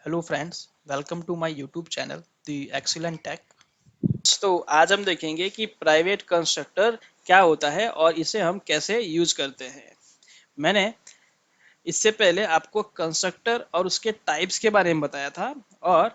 Hello friends, welcome to my YouTube channel the Excellent Tech. तो आज हम देखेंगे कि प्राइवेट कंस्ट्रक्टर क्या होता है और इसे हम कैसे यूज करते हैं। मैंने इससे पहले आपको कंस्ट्रक्टर और उसके टाइप्स के बारे में बताया था और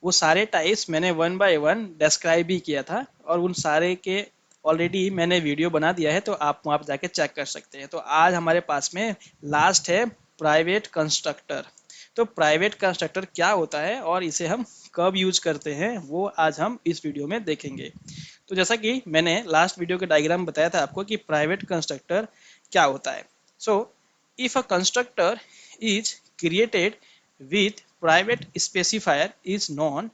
वो सारे टाइप्स मैंने वन बाय वन डिस्क्राइब भी किया था और उन सारे के ऑलरेडी मैंने वीडियो बना दिया है, तो आप वहाँ पर जाके चेक कर सकते हैं। तो आज हमारे पास में लास्ट है प्राइवेट कंस्ट्रक्टर। तो प्राइवेट कंस्ट्रक्टर क्या होता है और इसे हम कब यूज करते हैं वो आज हम इस वीडियो में देखेंगे। तो जैसा कि मैंने लास्ट वीडियो के डायग्राम बताया था आपको कि प्राइवेट कंस्ट्रक्टर क्या होता है। So if a constructor is created with private specifier is known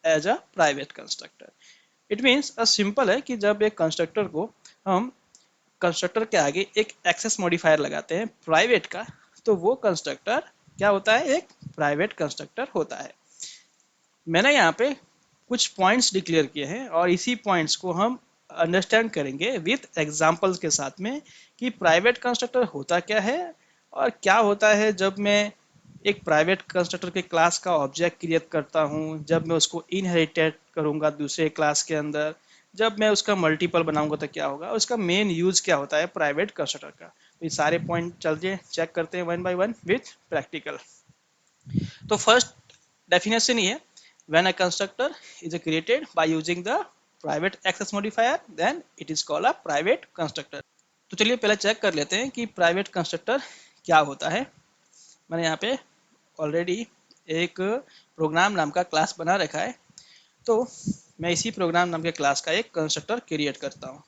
as a private constructor. It means a simple है कि जब एक कंस्ट्रक्टर को हम कंस्ट्रक्टर के आगे एक एक्सेस मॉडिफायर लगाते हैं प्राइवेट का, तो वो कंस्ट्रक्टर क्या होता है, एक प्राइवेट कंस्ट्रक्टर होता है। मैंने यहाँ पे कुछ पॉइंट्स डिक्लेयर किए हैं और इसी पॉइंट्स को हम अंडरस्टैंड करेंगे विथ एग्जांपल्स के साथ में कि प्राइवेट कंस्ट्रक्टर होता क्या है और क्या होता है जब मैं एक प्राइवेट कंस्ट्रक्टर के क्लास का ऑब्जेक्ट क्रिएट करता हूँ, जब मैं उसको इनहेरिटेड करूँगा दूसरे क्लास के अंदर, जब मैं उसका मल्टीपल बनाऊंगा तो क्या होगा, उसका मेन यूज क्या होता है प्राइवेट कंस्ट्रक्टर का। तो ये सारे पॉइंट चलिए चेक करते हैं one by one with practical. तो फर्स्ट डेफिनेशन ये है, when a constructor is created by using the private access modifier then it is called a private constructor। तो चलिए पहले चेक कर लेते हैं कि प्राइवेट कंस्ट्रक्टर क्या होता है। मैंने यहाँ पे ऑलरेडी एक प्रोग्राम नाम का क्लास बना रखा है, तो मैं इसी प्रोग्राम नाम के क्लास का एक कंस्ट्रक्टर क्रिएट करता हूँ।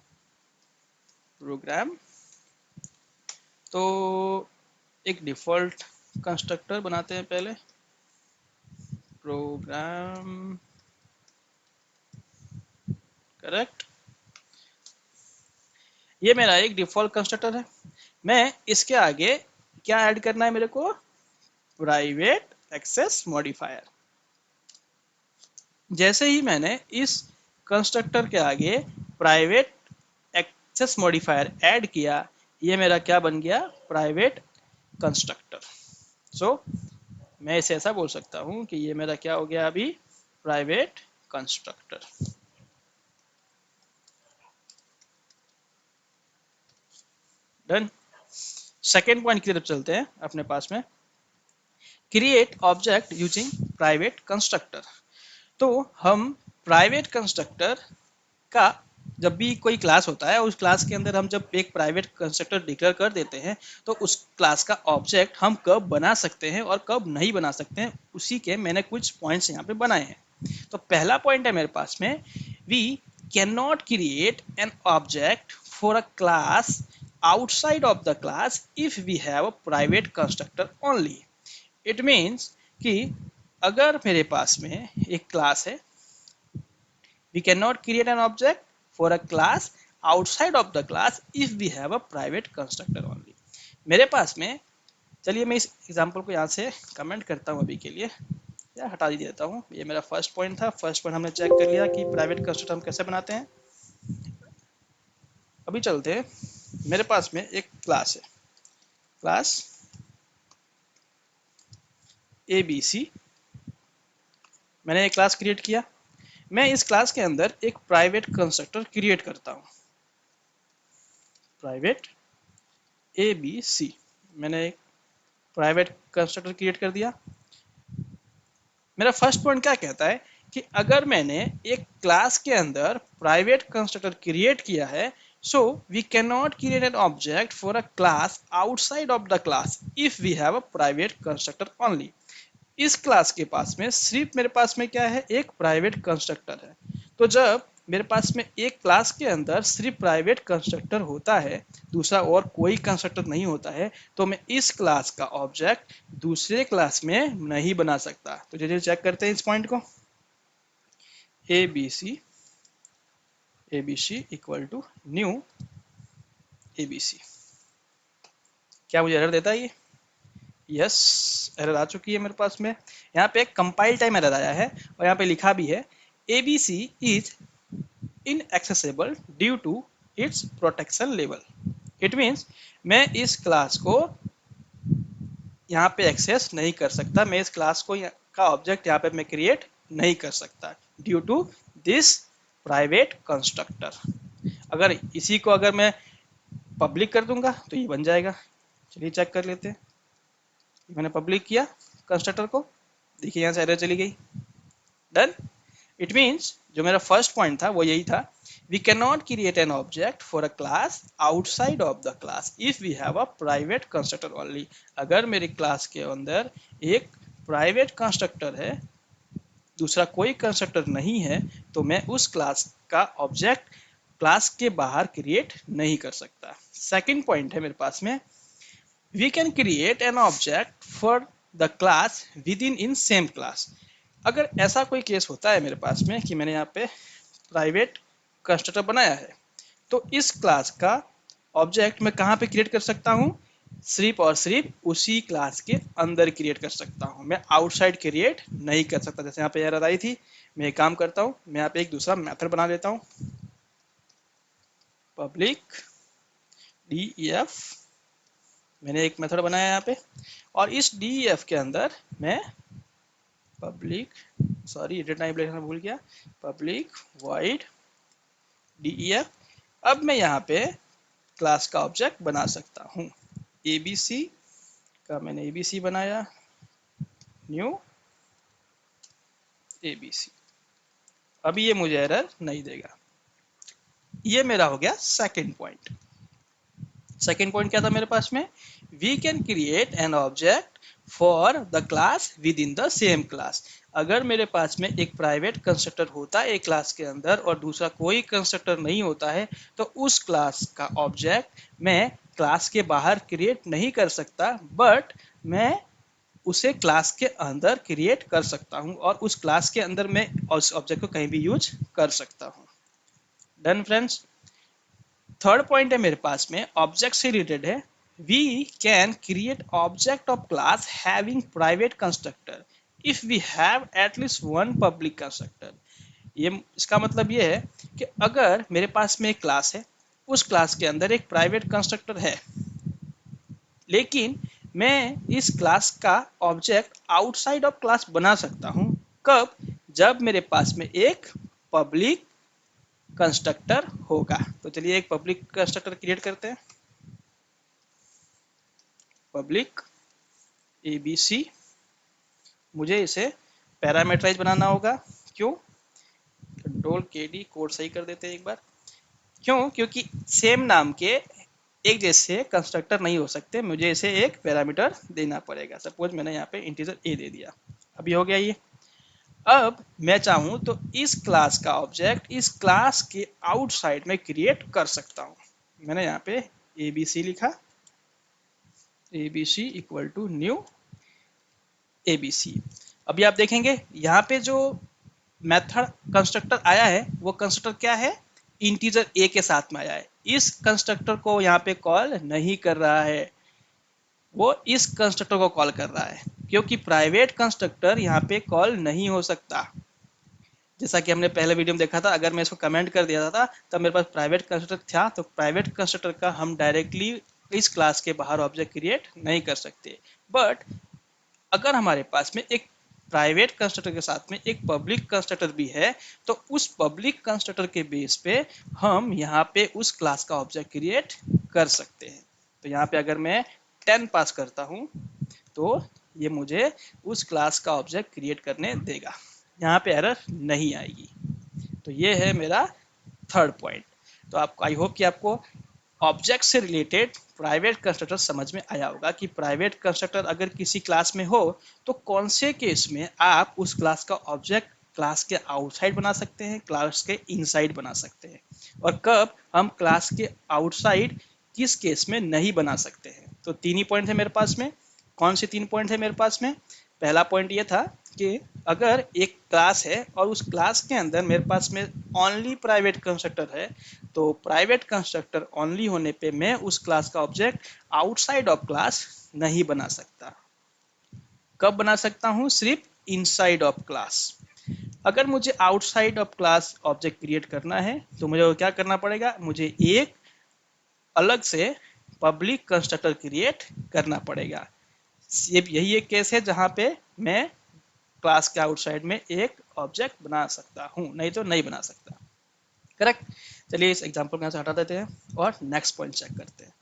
प्रोग्राम, तो एक डिफ़ॉल्ट कंस्ट्रक्टर बनाते हैं पहले। प्रोग्राम, करेक्ट, ये मेरा एक डिफ़ॉल्ट कंस्ट्रक्टर है। मैं इसके आगे क्या ऐड करना है मेरे को, प्राइवेट एक्सेस मॉडिफायर। जैसे ही मैंने इस कंस्ट्रक्टर के आगे प्राइवेट एक्सेस मॉडिफायर ऐड किया, ये मेरा क्या बन गया, प्राइवेट कंस्ट्रक्टर। सो मैं इसे ऐसा बोल सकता हूँ कि ये मेरा क्या हो गया अभी, private constructor. Done. Second point की तरफ चलते हैं अपने पास में, create object using private constructor. तो हम प्राइवेट कंस्ट्रक्टर का जब भी कोई क्लास होता है, उस क्लास के अंदर हम जब एक प्राइवेट कंस्ट्रक्टर डिक्लेयर कर देते हैं, तो उस क्लास का ऑब्जेक्ट हम कब बना सकते हैं और कब नहीं बना सकते हैं, उसी के मैंने कुछ पॉइंट्स यहाँ पे बनाए हैं। तो पहला पॉइंट है मेरे पास में, we can not create an object for a class outside of the class if we have a private constructor only. It means कि अगर मेरे पास में एक क्लास है, we cannot create an object for a class outside of the class if we have a private constructor only। मेरे पास में, चलिए मैं इस एग्जांपल को यहाँ से कमेंट करता हूँ अभी के लिए, या हटा ही देता हूँ। ये मेरा फर्स्ट पॉइंट था। फर्स्ट पॉइंट हमने चेक कर लिया कि प्राइवेट कंस्ट्रक्टर हम कैसे बनाते हैं। अभी चलते हैं, मेरे पास में एक क्लास है, क्लास ABC। मैंने एक क्लास क्रिएट किया। मैं इस क्लास के अंदर एक प्राइवेट कंस्ट्रक्टर क्रिएट करता हूँ, प्राइवेट ABC। मैंने एक प्राइवेट कंस्ट्रक्टर क्रिएट कर दिया। मेरा फर्स्ट पॉइंट क्या कहता है कि अगर मैंने एक क्लास के अंदर प्राइवेट कंस्ट्रक्टर क्रिएट किया है, so we can not create an object for a class outside of the class if we have a private constructor only. इस क्लास के पास में सिर्फ मेरे पास में क्या है, एक प्राइवेट कंस्ट्रक्टर है। तो जब मेरे पास में एक क्लास के अंदर सिर्फ प्राइवेट कंस्ट्रक्टर होता है, दूसरा और कोई कंस्ट्रक्टर नहीं होता है, तो मैं इस क्लास का ऑब्जेक्ट दूसरे क्लास में नहीं बना सकता। तो चलिए चेक करते हैं इस पॉइंट को, ABC equal to new ABC। क्या मुझे एरर देता है ये? यस, एरर आ चुकी है मेरे पास में। यहाँ पे कंपाइल टाइम एरर आया है और यहाँ पे लिखा भी है ABC is inaccessible due to its protection level. It means मैं इस क्लास को यहाँ पे एक्सेस नहीं कर सकता, मैं इस क्लास को का ऑब्जेक्ट यहाँ पे मैं क्रिएट नहीं कर सकता due to this private constructor. अगर इसी को अगर मैं पब्लिक कर दूंगा तो ये बन जाएगा। चलिए चेक कर लेते हैं। मैंने पब्लिक किया कंस्ट्रक्टर को, देखिए यहाँ से एरर चली गई। डन। इट मीन्स जो मेरा फर्स्ट पॉइंट था वो यही था, we can not create an object for a class outside of the class if we have a private constructor only. अगर मेरी क्लास के अंदर एक प्राइवेट कंस्ट्रक्टर है, दूसरा कोई कंस्ट्रक्टर नहीं है, तो मैं उस क्लास का ऑब्जेक्ट क्लास के बाहर क्रिएट नहीं कर सकता। सेकंड पॉइंट है मेरे पास में, we can create an object for the class within same class. अगर ऐसा कोई केस होता है मेरे पास में कि मैंने यहाँ पे प्राइवेट कंस्ट्रक्टर बनाया है, तो इस क्लास का ऑब्जेक्ट मैं कहाँ पे क्रिएट कर सकता हूँ, सिर्फ और सिर्फ उसी क्लास के अंदर क्रिएट कर सकता हूँ, मैं आउटसाइड क्रिएट नहीं कर सकता। जैसे यहाँ पे एरर आई थी, मैं एक काम करता हूँ, मैं यहाँ पे एक दूसरा मेथड बना लेता हूँ, पब्लिक DEF। मैंने एक मेथड बनाया यहाँ पे, और इस DEF के अंदर मैं पब्लिक, सॉरी एडिट नाइबलेशन भूल गया, पब्लिक वॉइड DEF। अब मैं यहाँ पे क्लास का ऑब्जेक्ट बना सकता हूँ। ABC का मैंने ABC बनाया, न्यू ABC। अभी ये मुझे एरर नहीं देगा। ये मेरा हो गया सेकंड पॉइंट। सेकंड पॉइंट क्या था मेरे पास में, we can create an object for the class within the same class. अगर मेरे पास में एक प्राइवेट कंस्ट्रक्टर होता है एक क्लास के अंदर और दूसरा कोई कंस्ट्रक्टर नहीं होता है, तो उस क्लास का ऑब्जेक्ट मैं क्लास के बाहर क्रिएट नहीं कर सकता, बट मैं उसे क्लास के अंदर क्रिएट कर सकता हूँ और उस क्लास के अंदर मैं उस ऑब्जेक्ट को कहीं भी यूज कर सकता हूँ। Done friends. थर्ड पॉइंट है मेरे पास में, ऑब्जेक्ट से रिलेटेड है, we can create object of class having private constructor if we have at least one public constructor. ये इसका मतलब ये है कि अगर मेरे पास में एक क्लास है, उस क्लास के अंदर एक प्राइवेट कंस्ट्रक्टर है, लेकिन मैं इस क्लास का ऑब्जेक्ट आउटसाइड ऑफ क्लास बना सकता हूं। कब? जब मेरे पास में एक पब्लिक कंस्ट्रक्टर होगा। तो चलिए एक पब्लिक कंस्ट्रक्टर क्रिएट करते हैं, पब्लिक ABC। मुझे इसे पैरामीटराइज बनाना होगा। क्यों? Ctrl+KD, कोड सही कर देते हैं एक बार। क्यों? क्योंकि सेम नाम के एक जैसे कंस्ट्रक्टर नहीं हो सकते, मुझे इसे एक पैरामीटर देना पड़ेगा। सपोज मैंने यहाँ पे इंटीजर A दे दिया, अभी हो गया ये। अब मैं चाहूँ तो इस क्लास का ऑब्जेक्ट इस क्लास के आउटसाइड में क्रिएट कर सकता हूँ। मैंने यहाँ पे ABC लिखा, ABC equal to new ABC। अभी आप देखेंगे यहाँ पे जो मेथड कंस्ट्रक्टर आया है वो कंस्ट्रक्टर क्या है, इंटीजर A के साथ में आया है। इस कंस्ट्रक्टर को यहाँ पे कॉल नहीं कर रहा है, वो इस कंस्ट्रक्टर को कॉल कर रहा है, क्योंकि प्राइवेट कंस्ट्रक्टर यहाँ पे कॉल नहीं हो सकता। जैसा कि हमने पहले वीडियो में देखा था, अगर मैं इसको कमेंट कर दिया था तब मेरे पास प्राइवेट कंस्ट्रक्टर था, तो प्राइवेट कंस्ट्रक्टर का हम डायरेक्टली इस क्लास के बाहर ऑब्जेक्ट क्रिएट नहीं कर सकते। बट अगर हमारे पास में एक प्राइवेट कंस्ट्रक्टर के साथ में एक पब्लिक कंस्ट्रक्टर भी है, तो उस पब्लिक कंस्ट्रक्टर के बेस पे हम यहाँ पे उस क्लास का ऑब्जेक्ट क्रिएट कर सकते हैं। तो यहाँ पे अगर मैं 10 पास करता हूँ तो ये मुझे उस क्लास का ऑब्जेक्ट क्रिएट करने देगा, यहाँ पे एरर नहीं आएगी। तो ये है मेरा थर्ड पॉइंट। तो आपको, आई होप कि आपको ऑब्जेक्ट से रिलेटेड प्राइवेट कंस्ट्रक्टर समझ में आया होगा कि प्राइवेट कंस्ट्रक्टर अगर किसी क्लास में हो तो कौन से केस में आप उस क्लास का ऑब्जेक्ट क्लास के आउटसाइड बना सकते हैं, क्लास के इनसाइड बना सकते हैं, और कब हम क्लास के आउटसाइड किस केस में नहीं बना सकते हैं। तो तीन ही पॉइंट है मेरे पास में। कौन से तीन पॉइंट है मेरे पास में? पहला पॉइंट ये था कि अगर एक क्लास है और उस क्लास के अंदर मेरे पास में ओनली प्राइवेट कंस्ट्रक्टर है, तो प्राइवेट कंस्ट्रक्टर ओनली होने पे मैं उस क्लास का ऑब्जेक्ट आउटसाइड ऑफ क्लास नहीं बना सकता। कब बना सकता हूँ? सिर्फ इनसाइड ऑफ क्लास। अगर मुझे outside of class object create करना है तो मुझे क्या करना पड़ेगा, मुझे एक अलग से पब्लिक कंस्ट्रक्टर क्रिएट करना पड़ेगा। ये यही एक केस है जहां पे मैं क्लास के आउटसाइड में एक ऑब्जेक्ट बना सकता हूं, नहीं तो नहीं बना सकता। करेक्ट। चलिए इस एग्जांपल को यहाँ से हटा देते हैं और नेक्स्ट पॉइंट चेक करते हैं।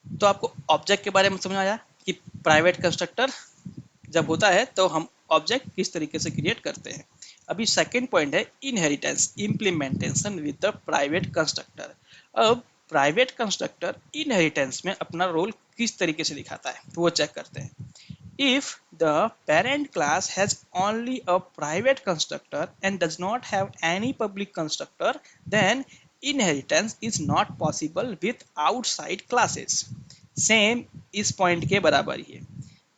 तो आपको ऑब्जेक्ट के बारे में समझ आया कि प्राइवेट कंस्ट्रक्टर जब होता है तो हम ऑब्जेक्ट किस तरीके से क्रिएट करते हैं। अभी सेकंड पॉइंट है inheritance implementation with the private constructor. अब प्राइवेट कंस्ट्रक्टर इनहेरिटेंस में अपना रोल किस तरीके से दिखाता है तो वो चेक करते हैं। If the parent class has only a private constructor and does not have any public constructor, then inheritance is not possible with outside classes. Same इस पॉइंट के बराबर ही है।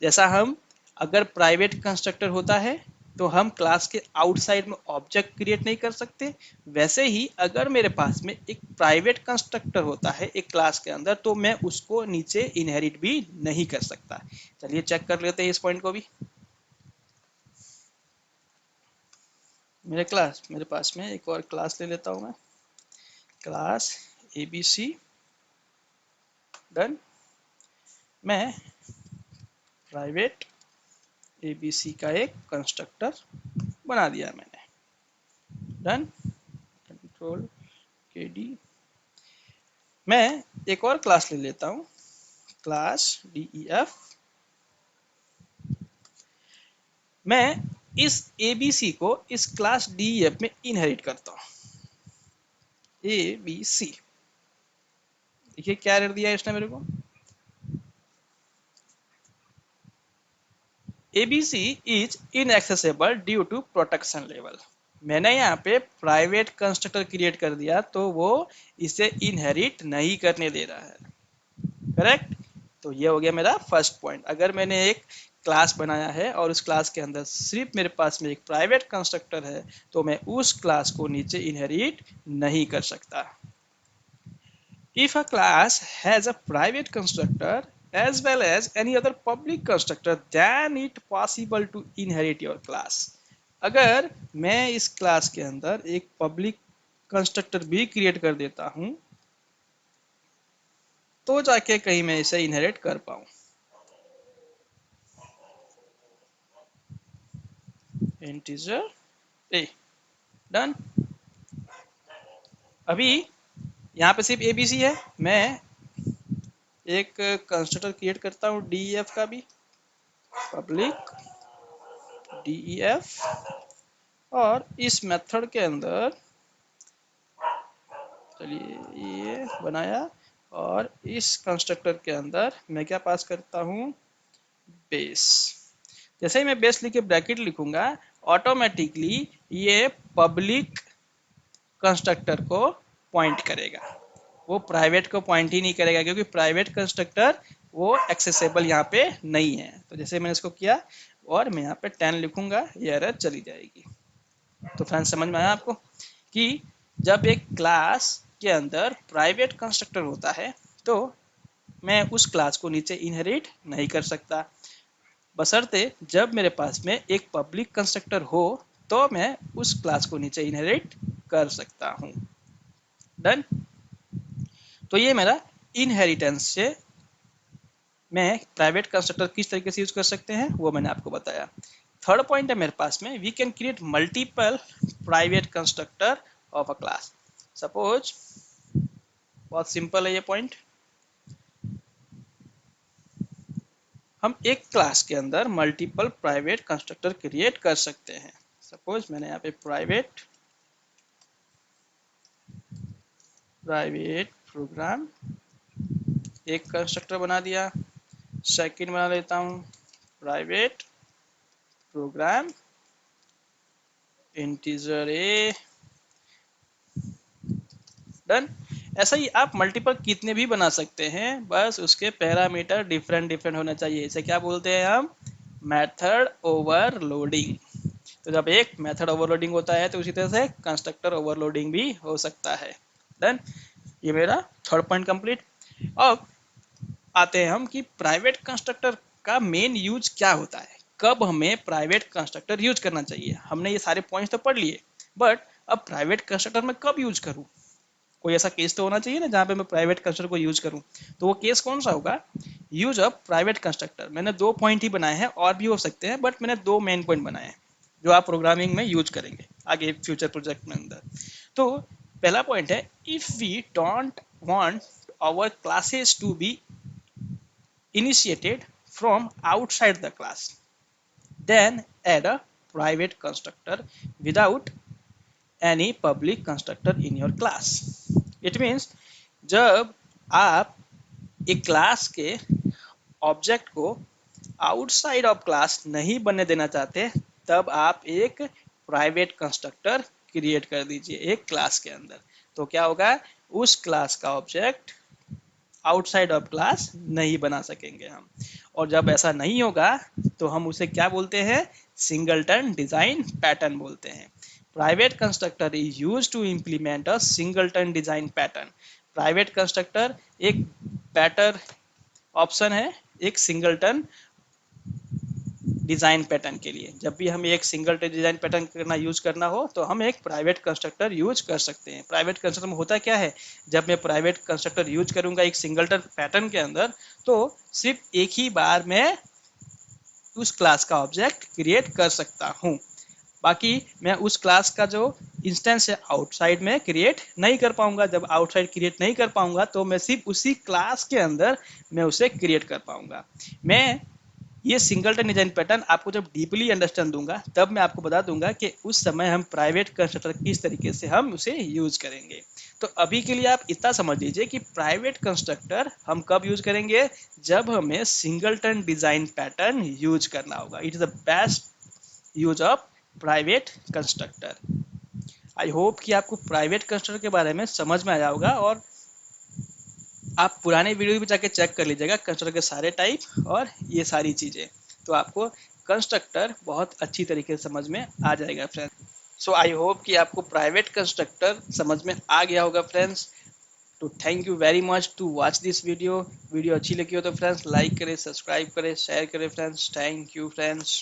जैसा हम अगर प्राइवेट कंस्ट्रक्टर होता है तो हम क्लास के आउटसाइड में ऑब्जेक्ट क्रिएट नहीं कर सकते, वैसे ही अगर मेरे पास में एक प्राइवेट कंस्ट्रक्टर होता है एक क्लास के अंदर तो मैं उसको नीचे इनहेरिट भी नहीं कर सकता। चलिए चेक कर लेते हैं इस पॉइंट को भी। मेरे पास में एक और क्लास ले लेता हूं मैं, क्लास ABC। डन। मैं प्राइवेट ABC का एक कंस्ट्रक्टर बना दिया मैंने। डन। Control KD। मैं एक और क्लास ले लेता हूं, क्लास DEF। मैं इस ABC को इस क्लास DEF में इनहेरिट करता हूं। ABC देखिए क्या एरर दिया है इसने मेरे को। ABC is inaccessible due to protection level. मैंने यहाँ पे प्राइवेट कंस्ट्रक्टर क्रिएट कर दिया तो वो इसे इनहेरिट नहीं करने दे रहा है। करेक्ट। तो ये हो गया मेरा फर्स्ट पॉइंट। अगर मैंने एक क्लास बनाया है और उस क्लास के अंदर सिर्फ मेरे पास में एक प्राइवेट कंस्ट्रक्टर है तो मैं उस क्लास को नीचे इनहेरिट नहीं कर सकता। If a class has a private constructor as well as any other public constructor, then it possible to inherit your class. अगर मैं इस क्लास के अंदर एक पब्लिक कंस्ट्रक्टर भी क्रिएट कर देता हूं तो जाके कहीं मैं इसे इनहेरिट कर पाऊं। Integer a. डन। अभी यहाँ पे सिर्फ ABC है, मैं एक कंस्ट्रक्टर क्रिएट करता हूँ DEF का भी, पब्लिक DEF। और इस मेथड के अंदर चलिए ये बनाया और इस कंस्ट्रक्टर के अंदर मैं क्या पास करता हूँ, बेस। जैसे ही मैं बेस लिख के ब्रैकेट लिखूंगा ऑटोमेटिकली ये पब्लिक कंस्ट्रक्टर को पॉइंट करेगा, वो प्राइवेट को पॉइंट ही नहीं करेगा क्योंकि प्राइवेट कंस्ट्रक्टर वो एक्सेसिबल यहाँ पे नहीं है। तो जैसे मैंने इसको किया और मैं यहाँ पे 10 लिखूंगा ये एरर चली जाएगी। तो फ्रेंड्स समझ में आया आपको कि जब एक क्लास के अंदर प्राइवेट कंस्ट्रक्टर होता है तो मैं उस क्लास को नीचे इनहेरिट नहीं कर सकता, बशर्ते जब मेरे पास में एक पब्लिक कंस्ट्रक्टर हो तो मैं उस क्लास को नीचे इनहेरिट कर सकता हूं। डन। तो ये मेरा इनहेरिटेंस से मैं प्राइवेट कंस्ट्रक्टर किस तरीके से यूज कर सकते हैं वो मैंने आपको बताया। थर्ड पॉइंट है मेरे पास में we can create multiple private constructor of a class. Suppose बहुत सिंपल है ये पॉइंट, हम एक क्लास के अंदर मल्टीपल प्राइवेट कंस्ट्रक्टर क्रिएट कर सकते हैं। सपोज मैंने यहाँ पे प्राइवेट प्रोग्राम एक कंस्ट्रक्टर बना दिया। सेकंड बना लेता हूँ private programme integer a. Done. ऐसा ही आप मल्टीपल कितने भी बना सकते हैं, बस उसके पैरामीटर डिफरेंट डिफरेंट होना चाहिए। इसे क्या बोलते हैं हम, मेथड ओवरलोडिंग। तो जब एक मेथड ओवरलोडिंग होता है तो उसी तरह से कंस्ट्रक्टर ओवरलोडिंग भी हो सकता है। डन। ये मेरा थर्ड पॉइंट कंप्लीट। अब आते हैं हम कि प्राइवेट कंस्ट्रक्टर का मेन यूज क्या होता है, कब हमें प्राइवेट कंस्ट्रक्टर यूज करना चाहिए। हमने ये सारे पॉइंट्स तो पढ़ लिए बट अब प्राइवेट कंस्ट्रक्टर मैं कब यूज करूँ? कोई ऐसा केस तो होना चाहिए ना जहाँ पे मैं प्राइवेट कंस्ट्रक्टर को यूज करूँ। तो वो केस कौन सा होगा? Use of private constructor. मैंने 2 पॉइंट ही बनाए हैं, और भी हो सकते हैं, बट मैंने 2 मेन पॉइंट बनाए हैं जो आप प्रोग्रामिंग में यूज करेंगे आगे फ्यूचर प्रोजेक्ट में अंदर। तो पहला पॉइंट है, if we don't want our classes to be initiated from outside the class, then add a private constructor without any public constructor in your class. It means जब आप एक क्लास के object को आउटसाइड ऑफ क्लास नहीं बनने देना चाहते, तब आप एक प्राइवेट कंस्ट्रक्टर क्रिएट कर दीजिए एक क्लास के अंदर। तो क्या होगा, उस क्लास का ऑब्जेक्ट आउटसाइड ऑफ क्लास नहीं बना सकेंगे हम। और जब ऐसा नहीं होगा तो हम उसे क्या बोलते हैं? सिंगलटन डिजाइन पैटर्न बोलते हैं। Private constructor is used to implement a singleton design pattern. Private constructor एक पैटर्न ऑप्शन है एक सिंगलटन डिजाइन पैटर्न के लिए। जब भी हमें एक सिंगल डिजाइन पैटर्न करना यूज करना हो तो हम एक प्राइवेट कंस्ट्रक्टर यूज कर सकते हैं। प्राइवेट कंस्ट्रक्टर में होता क्या है, जब मैं प्राइवेट कंस्ट्रक्टर यूज करूंगा एक सिंगलटन पैटर्न के अंदर, तो सिर्फ एक ही बार में उस क्लास का ऑब्जेक्ट क्रिएट कर सकता हूँ। बाकी मैं उस क्लास का जो इंस्टेंस है आउटसाइड में क्रिएट नहीं कर पाऊंगा। जब आउटसाइड क्रिएट नहीं कर पाऊंगा तो मैं सिर्फ उसी क्लास के अंदर मैं उसे क्रिएट कर पाऊंगा। मैं ये सिंगलटन डिजाइन पैटर्न आपको जब डीपली अंडरस्टैंड दूंगा तब मैं आपको बता दूंगा कि उस समय हम प्राइवेट कंस्ट्रक्टर किस तरीके से हम उसे यूज करेंगे। तो अभी के लिए आप इतना समझ लीजिए कि प्राइवेट कंस्ट्रक्टर हम कब यूज करेंगे, जब हमें सिंगलटन डिजाइन पैटर्न यूज करना होगा। It is the best use of private constructor. I hope कि आपको प्राइवेट कंस्ट्रक्टर के बारे में समझ में आया होगा, और आप पुराने वीडियो भी जाके चेक कर लीजिएगा कंस्ट्रक्टर के सारे टाइप और ये सारी चीज़ें, तो आपको कंस्ट्रक्टर बहुत अच्छी तरीके से समझ में आ जाएगा फ्रेंड्स। सो आई होप कि आपको प्राइवेट कंस्ट्रक्टर समझ में आ गया होगा फ्रेंड्स। तो thank you very much to watch this video. Video अच्छी लगी हो तो फ्रेंड्स लाइक करें, सब्सक्राइब करें, शेयर करें फ्रेंड्स। Thank you friends.